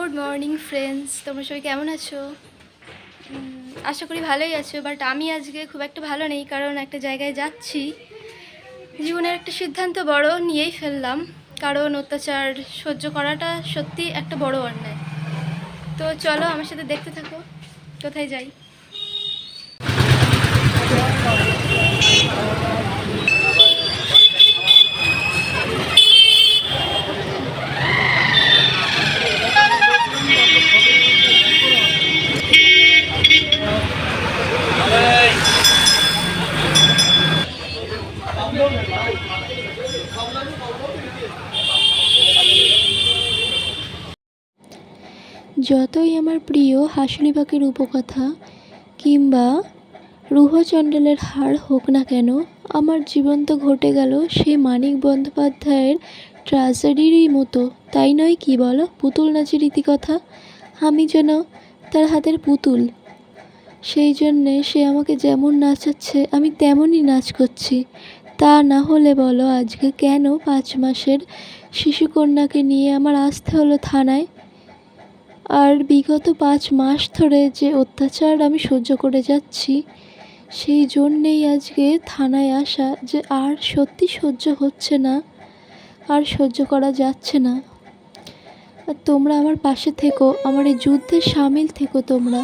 Good morning friends, তোমরা সবাই কেমন আছো? আশা করি ভালোই আছো। বাট আমি আজকে খুব একটা ভালো নেই, কারণ একটা জায়গায় যাচ্ছি। জীবনের একটা সিদ্ধান্ত বড় নিয়েই ফেললাম, কারণ অত্যাচার সহ্য করাটা সত্যি একটা বড় অন্যায়। তো চলো আমার সাথে দেখতে থাকো কোথায় যাই। যতই আমার প্রিয় হাঁসুলিবাকের উপকথা কিংবা রুহচণ্ডালের হার হোক না কেন, আমার জীবন তো ঘটে গেল সেই মানিক বন্দ্যোপাধ্যায়ের ট্র্যাজেডিরই মতো, তাই নয় কি বলো? পুতুল নাচের রীতিকথা। আমি যেন তার হাতের পুতুল, সেই জন্যে সে আমাকে যেমন নাচাচ্ছে আমি তেমনই নাচ করছি। তা না হলে বলো আজকে কেন 5 মাসের শিশুকন্যাকে নিয়ে আমার আসতে হলো থানায়? আর বিগত 5 মাস ধরে যে অত্যাচার আমি সহ্য করে যাচ্ছি, সেই জন্যেই আজকে থানায় আসা, যে আর সত্যি সহ্য হচ্ছে না, আর সহ্য করা যাচ্ছে না। আর তোমরা আমার পাশে থেকো, আমার এই যুদ্ধে সামিল থেকো তোমরা।